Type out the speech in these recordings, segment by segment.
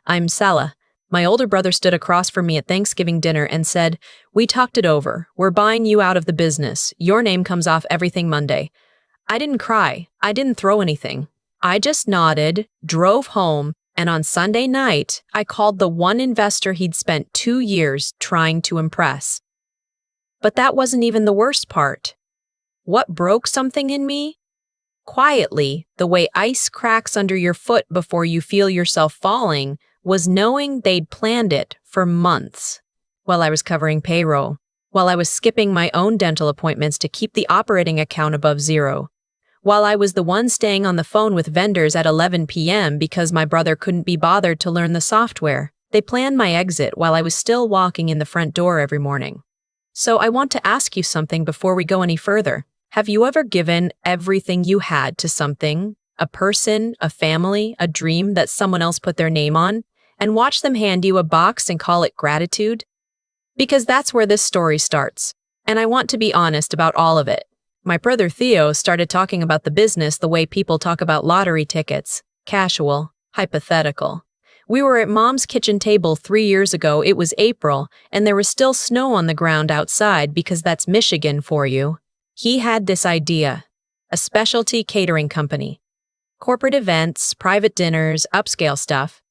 I'm Selah. My older brother stood across from me at Thanksgiving dinner and said, "We talked it over. We're buying you out of the business. Your name comes off everything Monday." I didn't cry. I didn't throw anything. I just nodded, drove home, and on Sunday night, I called the one investor he'd spent 2 years trying to impress. But that wasn't even the worst part. What broke something in me? Quietly, the way ice cracks under your foot before you feel yourself falling, was knowing they'd planned it for months. While I was covering payroll, while I was skipping my own dental appointments to keep the operating account above zero, while I was the one staying on the phone with vendors at 11 p.m. because my brother couldn't be bothered to learn the software, they planned my exit while I was still walking in the front door every morning. So I want to ask you something before we go any further. Have you ever given everything you had to something, a person, a family, a dream that someone else put their name on, and watched them hand you a box and call it gratitude? Because that's where this story starts, and I want to be honest about all of it. My brother Theo started talking about the business the way people talk about lottery tickets, casual, hypothetical. We were at Mom's kitchen table 3 years ago. It was April, and there was still snow on the ground outside because that's Michigan for you. He had this idea, a specialty catering company. Corporate events, private dinners, upscale stuff.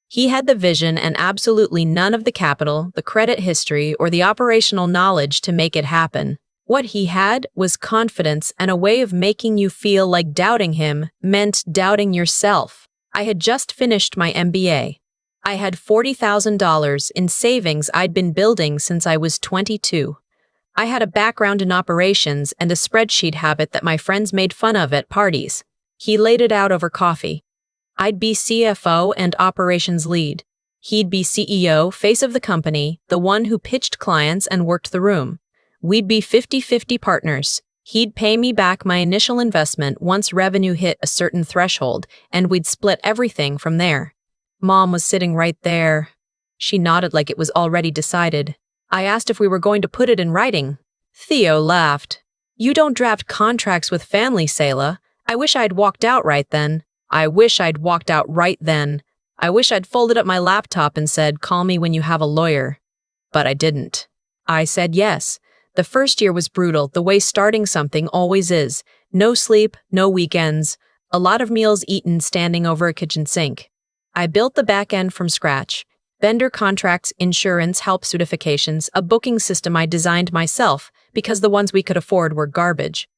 He had the vision and absolutely none of the capital, the credit history, or the operational knowledge to make it happen. What he had was confidence and a way of making you feel like doubting him meant doubting yourself. I had just finished my MBA. I had $40,000 in savings I'd been building since I was 22. I had a background in operations and a spreadsheet habit that my friends made fun of at parties. He laid it out over coffee. I'd be CFO and operations lead. He'd be CEO, face of the company, the one who pitched clients and worked the room. We'd be 50-50 partners. He'd pay me back my initial investment once revenue hit a certain threshold, and we'd split everything from there. Mom was sitting right there. She nodded like it was already decided. I asked if we were going to put it in writing. Theo laughed. "You don't draft contracts with family, Selah. I wish I'd walked out right then. I wish I'd walked out right then. I wish I'd folded up my laptop and said, 'Call me when you have a lawyer.' But I didn't. I said yes. The first year was brutal, the way starting something always is. No sleep, no weekends, a lot of meals eaten standing over a kitchen sink. I built the back end from scratch. Vendor contracts, insurance, help certifications, a booking system I designed myself because the ones we could afford were garbage.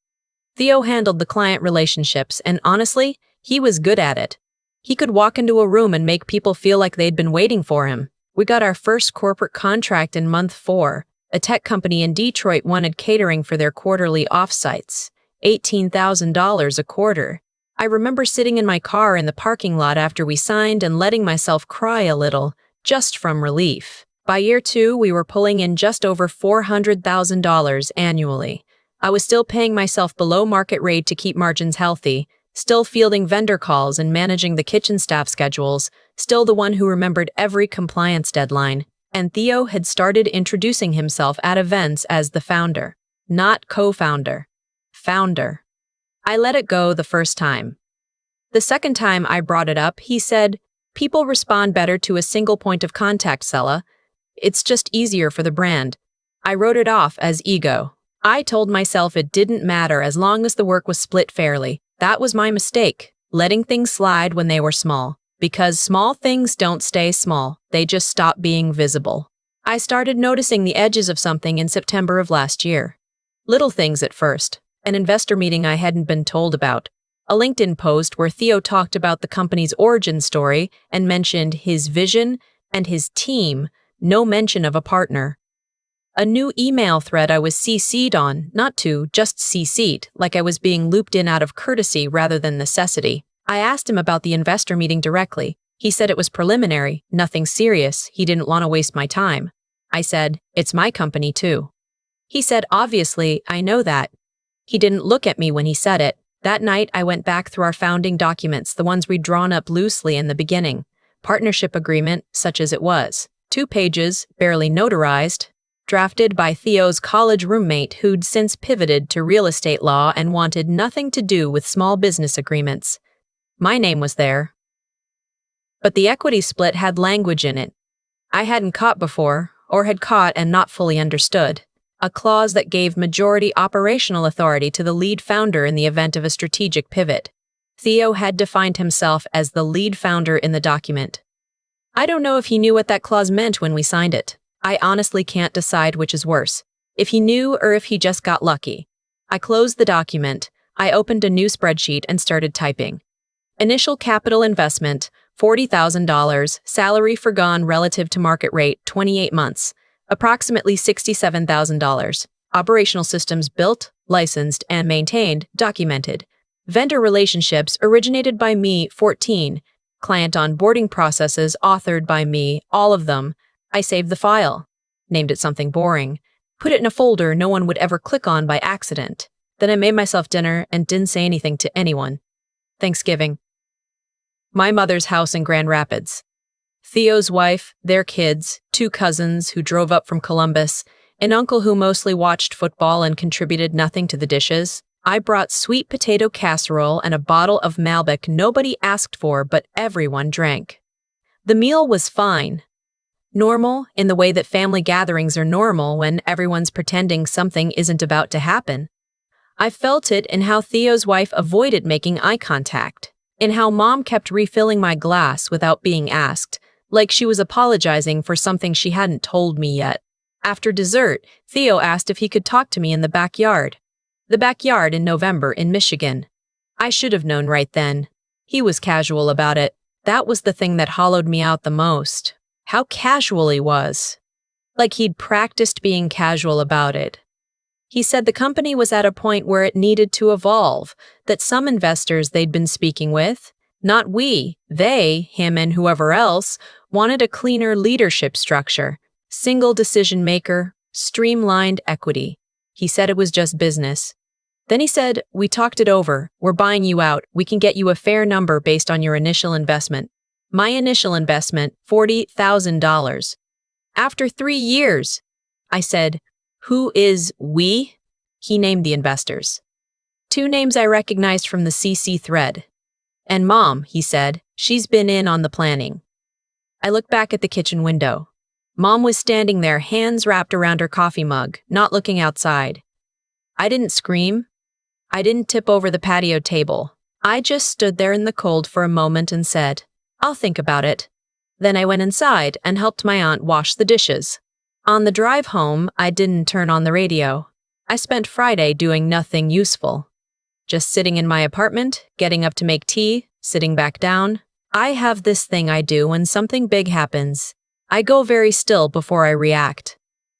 Theo handled the client relationships, and honestly, he was good at it. He could walk into a room and make people feel like they'd been waiting for him. We got our first corporate contract in month 4. A tech company in Detroit wanted catering for their quarterly offsites. $18,000 a quarter. I remember sitting in my car in the parking lot after we signed and letting myself cry a little, just from relief. By year 2, we were pulling in just over $400,000 annually. I was still paying myself below market rate to keep margins healthy, still fielding vendor calls and managing the kitchen staff schedules, still the one who remembered every compliance deadline. And Theo had started introducing himself at events as the founder, not co-founder. Founder. I let it go the first time. The second time I brought it up, he said, "People respond better to a single point of contact, Selah. It's just easier for the brand." I wrote it off as ego. I told myself it didn't matter as long as the work was split fairly. That was my mistake, letting things slide when they were small. Because small things don't stay small, they just stop being visible. I started noticing the edges of something in September of last year. Little things at first. An investor meeting I hadn't been told about. A LinkedIn post where Theo talked about the company's origin story and mentioned his vision and his team, no mention of a partner. A new email thread I was CC'd on, not to, just CC'd, like I was being looped in out of courtesy rather than necessity. I asked him about the investor meeting directly. He said it was preliminary, nothing serious, he didn't want to waste my time. I said, "It's my company too." He said, "Obviously, I know that." He didn't look at me when he said it. That night, I went back through our founding documents, the ones we'd drawn up loosely in the beginning. Partnership agreement, such as it was. 2 pages, barely notarized, drafted by Theo's college roommate who'd since pivoted to real estate law and wanted nothing to do with small business agreements. My name was there. But the equity split had language in it I hadn't caught before, or had caught and not fully understood. A clause that gave majority operational authority to the lead founder in the event of a strategic pivot. Theo had defined himself as the lead founder in the document. I don't know if he knew what that clause meant when we signed it. I honestly can't decide which is worse, if he knew or if he just got lucky. I closed the document, I opened a new spreadsheet and started typing. Initial capital investment, $40,000, salary forgone relative to market rate, 28 months, approximately $67,000. Operational systems built, licensed, and maintained, documented. Vendor relationships originated by me, 14. Client onboarding processes authored by me, all of them. I saved the file. Named it something boring. Put it in a folder no one would ever click on by accident. Then I made myself dinner and didn't say anything to anyone. Thanksgiving. My mother's house in Grand Rapids. Theo's wife, their kids, 2 cousins who drove up from Columbus, an uncle who mostly watched football and contributed nothing to the dishes. I brought sweet potato casserole and a bottle of Malbec nobody asked for but everyone drank. The meal was fine. Normal, in the way that family gatherings are normal when everyone's pretending something isn't about to happen. I felt it in how Theo's wife avoided making eye contact, in how Mom kept refilling my glass without being asked, like she was apologizing for something she hadn't told me yet. After dessert, Theo asked if he could talk to me in the backyard. The backyard in November in Michigan. I should have known right then. He was casual about it. That was the thing that hollowed me out the most. How casual he was. Like he'd practiced being casual about it. He said the company was at a point where it needed to evolve, that some investors they'd been speaking with, not we, they, him and whoever else, wanted a cleaner leadership structure, single decision maker, streamlined equity. He said it was just business. Then he said, we talked it over, we're buying you out, we can get you a fair number based on your initial investment. My initial investment, $40,000. After 3 years, I said, who is we? He named the investors. 2 names I recognized from the CC thread. And Mom, he said, she's been in on the planning. I looked back at the kitchen window. Mom was standing there, hands wrapped around her coffee mug, not looking outside. I didn't scream. I didn't tip over the patio table. I just stood there in the cold for a moment and said, I'll think about it. Then I went inside and helped my aunt wash the dishes. On the drive home, I didn't turn on the radio. I spent Friday doing nothing useful. Just sitting in my apartment, getting up to make tea, sitting back down. I have this thing I do when something big happens. I go very still before I react.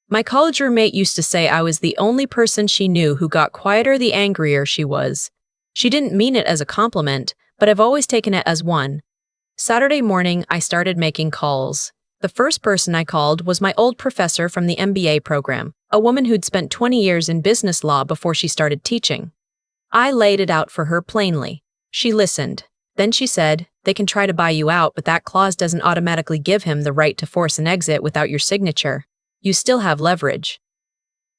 My college roommate used to say I was the only person she knew who got quieter the angrier she was. She didn't mean it as a compliment, but I've always taken it as one. Saturday morning, I started making calls. The first person I called was my old professor from the MBA program, a woman who'd spent 20 years in business law before she started teaching. I laid it out for her plainly. She listened. Then she said, they can try to buy you out, but that clause doesn't automatically give him the right to force an exit without your signature. You still have leverage.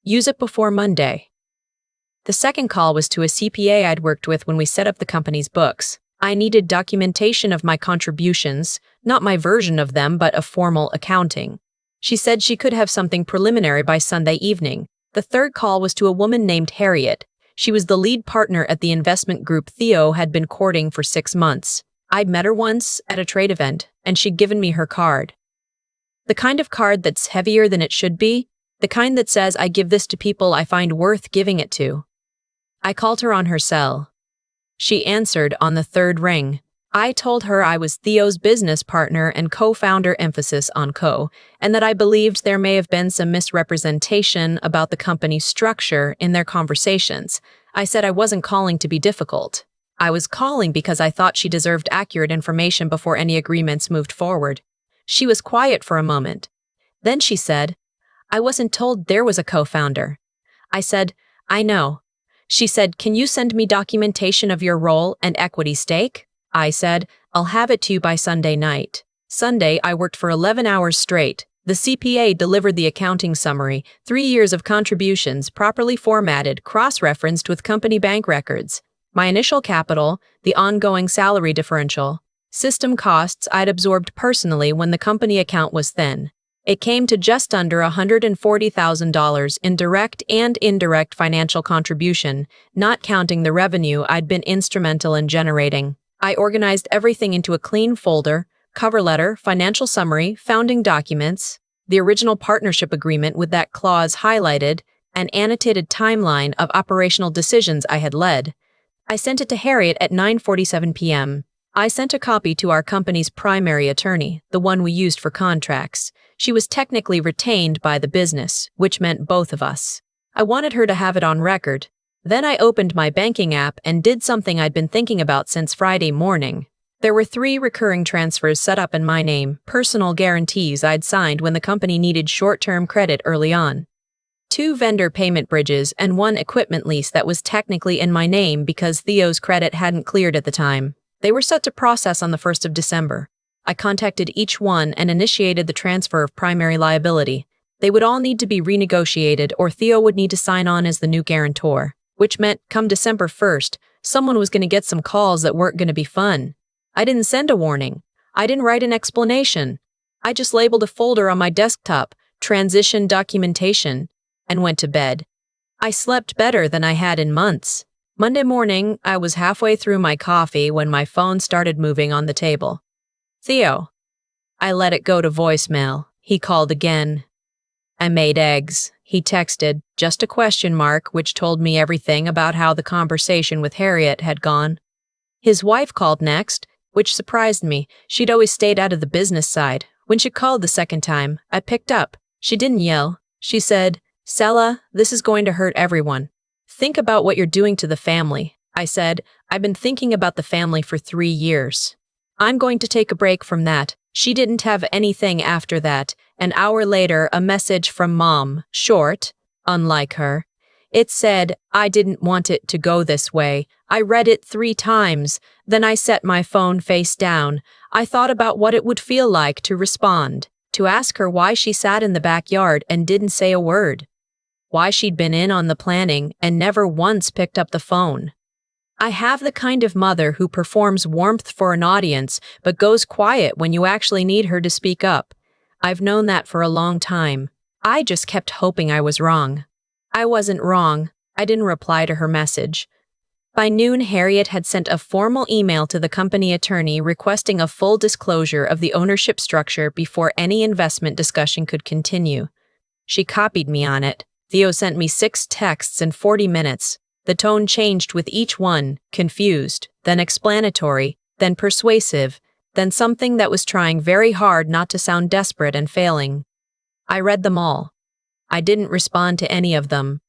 Use it before Monday. The second call was to a CPA I'd worked with when we set up the company's books. I needed documentation of my contributions, not my version of them, but a formal accounting. She said she could have something preliminary by Sunday evening. The third call was to a woman named Harriet. She was the lead partner at the investment group Theo had been courting for 6 months. I'd met her once at a trade event, and she'd given me her card. The kind of card that's heavier than it should be, the kind that says I give this to people I find worth giving it to. I called her on her cell. She answered on the 3rd ring. I told her I was Theo's business partner and co-founder, emphasis on co, and that I believed there may have been some misrepresentation about the company's structure in their conversations. I said I wasn't calling to be difficult. I was calling because I thought she deserved accurate information before any agreements moved forward. She was quiet for a moment. Then she said, I wasn't told there was a co-founder. I said, I know. She said, can you send me documentation of your role and equity stake? I said, I'll have it to you by Sunday night. Sunday, I worked for 11 hours straight. The CPA delivered the accounting summary, 3 years of contributions, properly formatted, cross-referenced with company bank records. My initial capital, the ongoing salary differential. System costs I'd absorbed personally when the company account was thin. It came to just under $140,000 in direct and indirect financial contribution, not counting the revenue I'd been instrumental in generating. I organized everything into a clean folder: cover letter, financial summary, founding documents, the original partnership agreement with that clause highlighted, an annotated timeline of operational decisions I had led. I sent it to Harriet at 9:47 p.m. I sent a copy to our company's primary attorney, the one we used for contracts. She was technically retained by the business, which meant both of us. I wanted her to have it on record. Then I opened my banking app and did something I'd been thinking about since Friday morning. There were 3 recurring transfers set up in my name, personal guarantees I'd signed when the company needed short-term credit early on. 2 vendor payment bridges and 1 equipment lease that was technically in my name because Theo's credit hadn't cleared at the time. They were set to process on the 1st of December. I contacted each one and initiated the transfer of primary liability. They would all need to be renegotiated, or Theo would need to sign on as the new guarantor, which meant come December 1st, someone was going to get some calls that weren't going to be fun. I didn't send a warning. I didn't write an explanation. I just labeled a folder on my desktop, transition documentation, and went to bed. I slept better than I had in months. Monday morning, I was halfway through my coffee when my phone started moving on the table. Theo. I let it go to voicemail. He called again. I made eggs. He texted, just a question mark, which told me everything about how the conversation with Harriet had gone. His wife called next, which surprised me. She'd always stayed out of the business side. When she called the second time, I picked up. She didn't yell. She said, "Selah, this is going to hurt everyone. Think about what you're doing to the family." I said, "I've been thinking about the family for 3 years. I'm going to take a break from that." She didn't have anything after that. An hour later, a message from Mom, short, unlike her. It said, "I didn't want it to go this way." I read it 3 times. Then I set my phone face down. I thought about what it would feel like to respond, to ask her why she sat in the backyard and didn't say a word, why she'd been in on the planning and never once picked up the phone. I have the kind of mother who performs warmth for an audience but goes quiet when you actually need her to speak up. I've known that for a long time. I just kept hoping I was wrong. I wasn't wrong. I didn't reply to her message. By noon, Harriet had sent a formal email to the company attorney requesting a full disclosure of the ownership structure before any investment discussion could continue. She copied me on it. Theo sent me 6 texts in 40 minutes. The tone changed with each one, confused, then explanatory, then persuasive, then something that was trying very hard not to sound desperate and failing. I read them all. I didn't respond to any of them.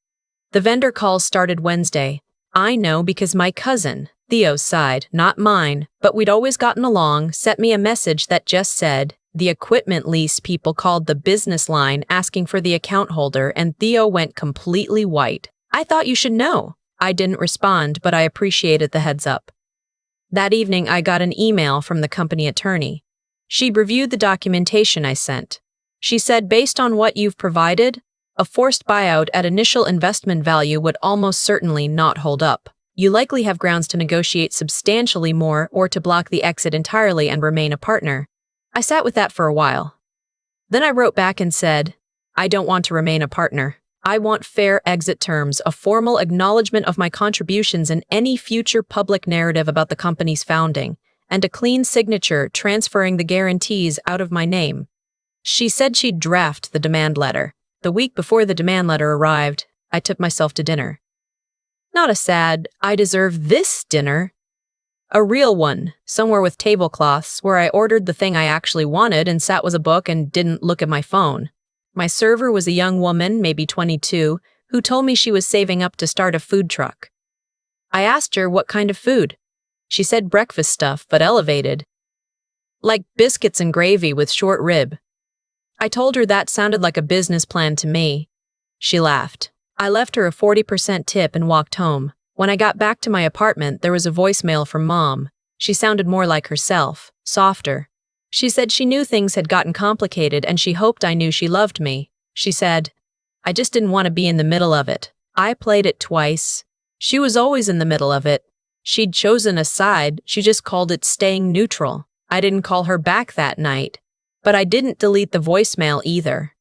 The vendor calls started Wednesday. I know because my cousin, Theo's side, not mine, but we'd always gotten along, sent me a message that just said, "The equipment lease people called the business line asking for the account holder," and Theo went completely white. "I thought you should know." I didn't respond, but I appreciated the heads up. That evening, I got an email from the company attorney. She'd reviewed the documentation I sent. She said, "Based on what you've provided, a forced buyout at initial investment value would almost certainly not hold up. You likely have grounds to negotiate substantially more or to block the exit entirely and remain a partner." I sat with that for a while. Then I wrote back and said, "I don't want to remain a partner. I want fair exit terms, a formal acknowledgement of my contributions in any future public narrative about the company's founding, and a clean signature transferring the guarantees out of my name." She said she'd draft the demand letter. The week before the demand letter arrived, I took myself to dinner. Not a sad, "I deserve this dinner." A real one, somewhere with tablecloths, where I ordered the thing I actually wanted and sat with a book and didn't look at my phone. My server was a young woman, maybe 22, who told me she was saving up to start a food truck. I asked her what kind of food. She said breakfast stuff, but elevated. Like biscuits and gravy with short rib. I told her that sounded like a business plan to me. She laughed. I left her a 40% tip and walked home. When I got back to my apartment, there was a voicemail from Mom. She sounded more like herself, softer. She said she knew things had gotten complicated and she hoped I knew she loved me. She said, "I just didn't want to be in the middle of it." I played it twice. She was always in the middle of it. She'd chosen a side, she just called it staying neutral. I didn't call her back that night, but I didn't delete the voicemail either.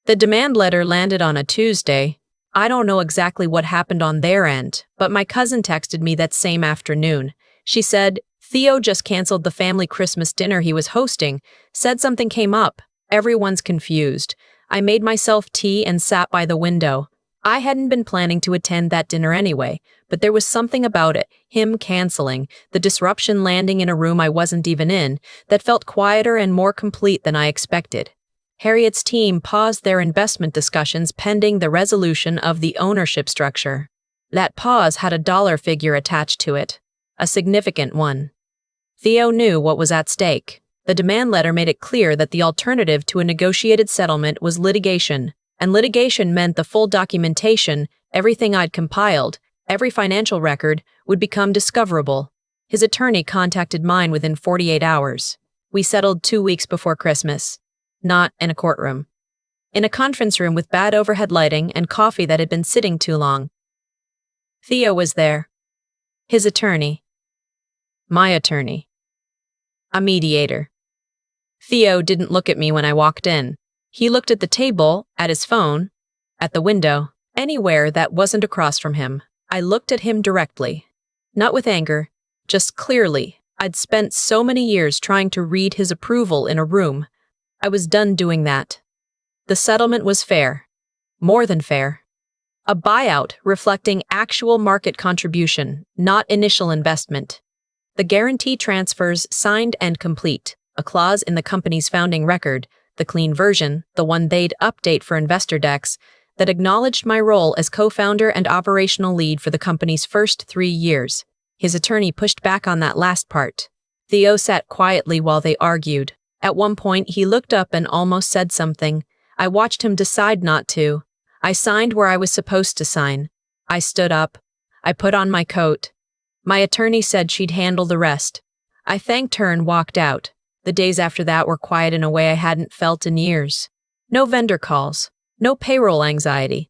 The demand letter landed on a Tuesday. I don't know exactly what happened on their end, but my cousin texted me that same afternoon. She said, Theo just canceled the family Christmas dinner he was hosting, said something came up. Everyone's confused. I made myself tea and sat by the window. I hadn't been planning to attend that dinner anyway, but there was something about it, him canceling, the disruption landing in a room I wasn't even in, that felt quieter and more complete than I expected. Harriet's team paused their investment discussions pending the resolution of the ownership structure. That pause had a dollar figure attached to it, a significant one. Theo knew what was at stake. The demand letter made it clear that the alternative to a negotiated settlement was litigation, and litigation meant the full documentation, everything I'd compiled, every financial record, would become discoverable. His attorney contacted mine within 48 hours. We settled 2 weeks before Christmas. Not in a courtroom. In a conference room with bad overhead lighting and coffee that had been sitting too long. Theo was there. His attorney. My attorney. A mediator. Theo didn't look at me when I walked in. He looked at the table, at his phone, at the window, anywhere that wasn't across from him. I looked at him directly. Not with anger, just clearly. I'd spent so many years trying to read his approval in a room. I was done doing that. The settlement was fair. More than fair. A buyout reflecting actual market contribution, not initial investment. The guarantee transfers signed and complete, a clause in the company's founding record, the clean version, the one they'd update for investor decks, that acknowledged my role as co-founder and operational lead for the company's first 3 years. His attorney pushed back on that last part. Theo sat quietly while they argued. At one point, he looked up and almost said something. I watched him decide not to. I signed where I was supposed to sign. I stood up. I put on my coat. My attorney said she'd handle the rest. I thanked her and walked out. The days after that were quiet in a way I hadn't felt in years. No vendor calls. No payroll anxiety.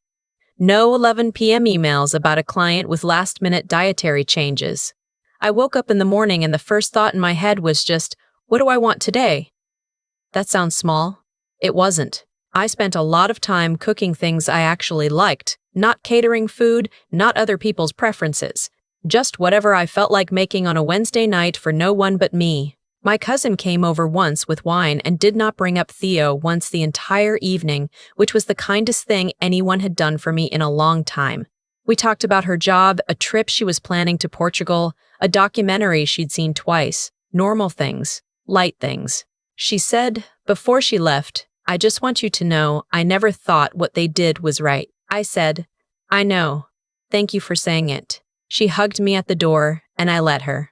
No 11 p.m. emails about a client with last-minute dietary changes. I woke up in the morning and the first thought in my head was just, what do I want today? That sounds small. It wasn't. I spent a lot of time cooking things I actually liked, not catering food, not other people's preferences. Just whatever I felt like making on a Wednesday night for no one but me. My cousin came over once with wine and did not bring up Theo once the entire evening, which was the kindest thing anyone had done for me in a long time. We talked about her job, a trip she was planning to Portugal, a documentary she'd seen twice, normal things, light things. She said, before she left, I just want you to know I never thought what they did was right. I said, I know. Thank you for saying it. She hugged me at the door, and I let her.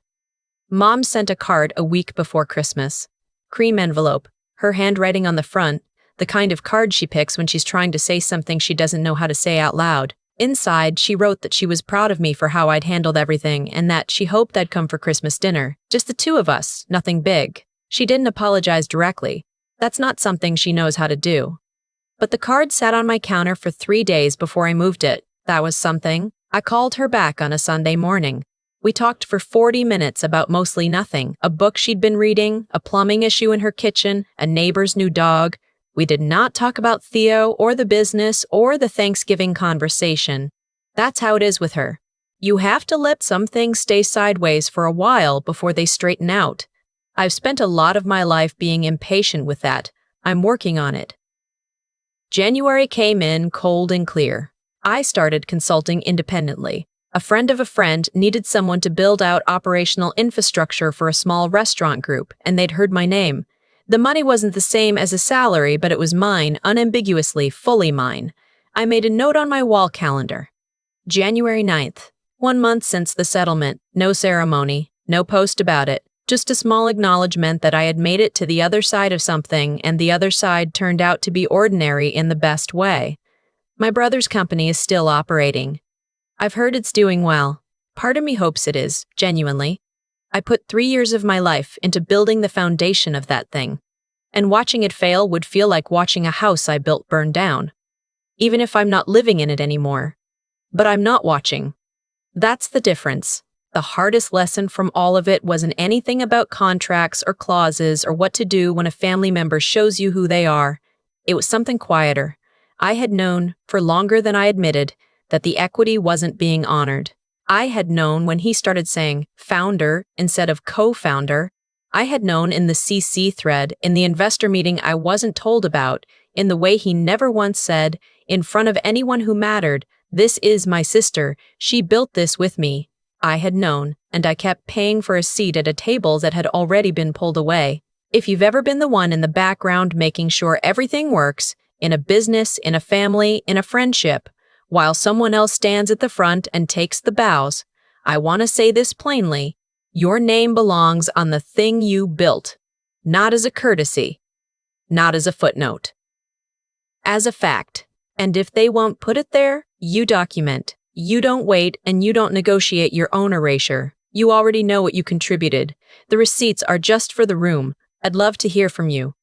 Mom sent a card a week before Christmas. Cream envelope, her handwriting on the front, the kind of card she picks when she's trying to say something she doesn't know how to say out loud. Inside, she wrote that she was proud of me for how I'd handled everything and that she hoped I'd come for Christmas dinner. Just the two of us, nothing big. She didn't apologize directly. That's not something she knows how to do. But the card sat on my counter for 3 days before I moved it. That was something. I called her back on a Sunday morning. We talked for 40 minutes about mostly nothing. A book she'd been reading, a plumbing issue in her kitchen, a neighbor's new dog. We did not talk about Theo or the business or the Thanksgiving conversation. That's how it is with her. You have to let some things stay sideways for a while before they straighten out. I've spent a lot of my life being impatient with that. I'm working on it. January came in cold and clear. I started consulting independently. A friend of a friend needed someone to build out operational infrastructure for a small restaurant group, and they'd heard my name. The money wasn't the same as a salary, but it was mine, unambiguously, fully mine. I made a note on my wall calendar. January 9th. 1 month since the settlement. No ceremony. No post about it. Just a small acknowledgement that I had made it to the other side of something, and the other side turned out to be ordinary in the best way. My brother's company is still operating. I've heard it's doing well. Part of me hopes it is, genuinely. I put 3 years of my life into building the foundation of that thing. And watching it fail would feel like watching a house I built burn down. Even if I'm not living in it anymore. But I'm not watching. That's the difference. The hardest lesson from all of it wasn't anything about contracts or clauses or what to do when a family member shows you who they are. It was something quieter. I had known, for longer than I admitted, that the equity wasn't being honored. I had known when he started saying founder instead of co-founder. I had known in the CC thread, in the investor meeting I wasn't told about, in the way he never once said, in front of anyone who mattered, "This is my sister, she built this with me." I had known, and I kept paying for a seat at a table that had already been pulled away. If you've ever been the one in the background making sure everything works, in a business, in a family, in a friendship, while someone else stands at the front and takes the bows, I want to say this plainly, your name belongs on the thing you built, not as a courtesy, not as a footnote. As a fact, and if they won't put it there, you document. You don't wait and you don't negotiate your own erasure. You already know what you contributed. The receipts are just for the room. I'd love to hear from you.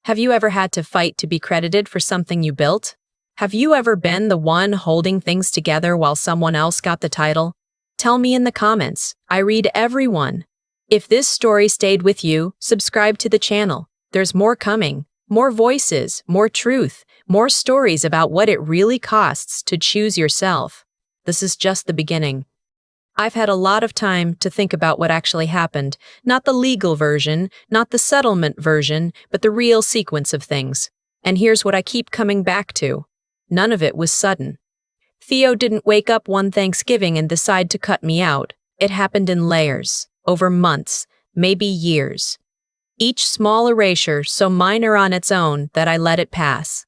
Have you ever had to fight to be credited for something you built? Have you ever been the one holding things together while someone else got the title? Tell me in the comments. I read every one. If this story stayed with you, subscribe to the channel. There's more coming. More voices, more truth, more stories about what it really costs to choose yourself. This is just the beginning. I've had a lot of time to think about what actually happened, not the legal version, not the settlement version, but the real sequence of things. And here's what I keep coming back to. None of it was sudden. Theo didn't wake up one Thanksgiving and decide to cut me out. It happened in layers, over months, maybe years. Each small erasure so minor on its own that I let it pass.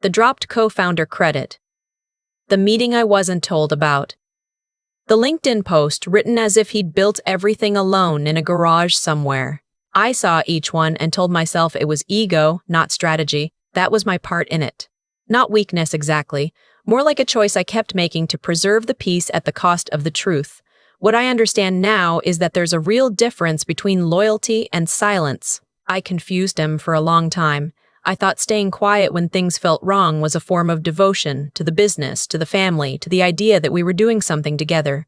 The dropped co-founder credit. The meeting I wasn't told about. The LinkedIn post written as if he'd built everything alone in a garage somewhere. I saw each one and told myself it was ego, not strategy. That was my part in it. Not weakness exactly, more like a choice I kept making to preserve the peace at the cost of the truth. What I understand now is that there's a real difference between loyalty and silence. I confused them for a long time. I thought staying quiet when things felt wrong was a form of devotion to the business, to the family, to the idea that we were doing something together.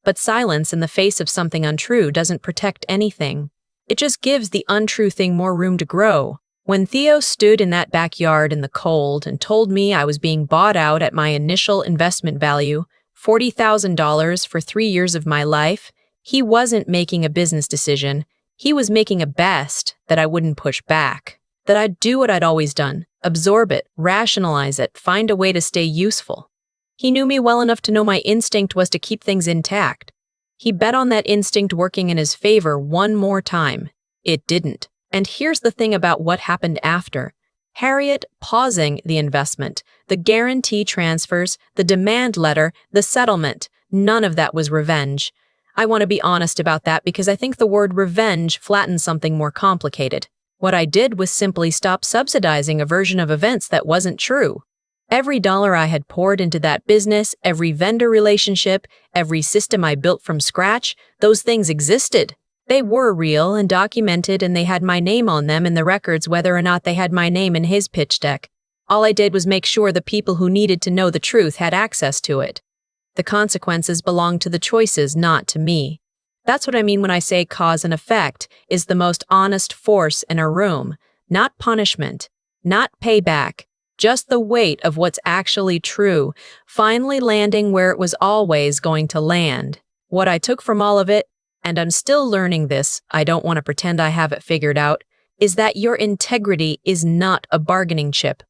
But silence in the face of something untrue doesn't protect anything. It just gives the untrue thing more room to grow. When Theo stood in that backyard in the cold and told me I was being bought out at my initial investment value, $40,000 for 3 years of my life, he wasn't making a business decision. He was making a best that I wouldn't push back. That I'd do what I'd always done, absorb it, rationalize it, find a way to stay useful. He knew me well enough to know my instinct was to keep things intact. He bet on that instinct working in his favor one more time. It didn't. And here's the thing about what happened after. Harriet pausing the investment, the guarantee transfers, the demand letter, the settlement, none of that was revenge. I want to be honest about that because I think the word revenge flattens something more complicated. What I did was simply stop subsidizing a version of events that wasn't true. Every dollar I had poured into that business, every vendor relationship, every system I built from scratch, those things existed. They were real and documented, and they had my name on them in the records whether or not they had my name in his pitch deck. All I did was make sure the people who needed to know the truth had access to it. The consequences belonged to the choices, not to me. That's what I mean when I say cause and effect is the most honest force in a room. Not punishment, not payback, just the weight of what's actually true, finally landing where it was always going to land. What I took from all of it, and I'm still learning this, I don't want to pretend I have it figured out, is that your integrity is not a bargaining chip.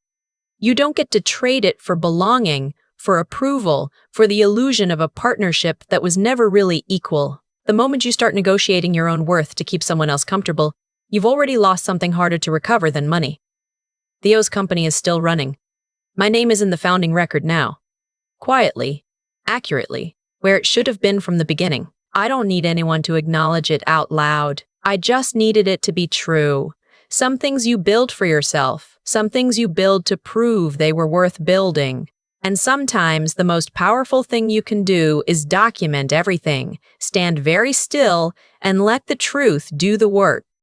You don't get to trade it for belonging, for approval, for the illusion of a partnership that was never really equal. The moment you start negotiating your own worth to keep someone else comfortable, you've already lost something harder to recover than money. Theo's company is still running. My name is in the founding record now. Quietly, accurately, where it should have been from the beginning. I don't need anyone to acknowledge it out loud. I just needed it to be true. Some things you build for yourself, some things you build to prove they were worth building. And sometimes the most powerful thing you can do is document everything, stand very still, and let the truth do the work.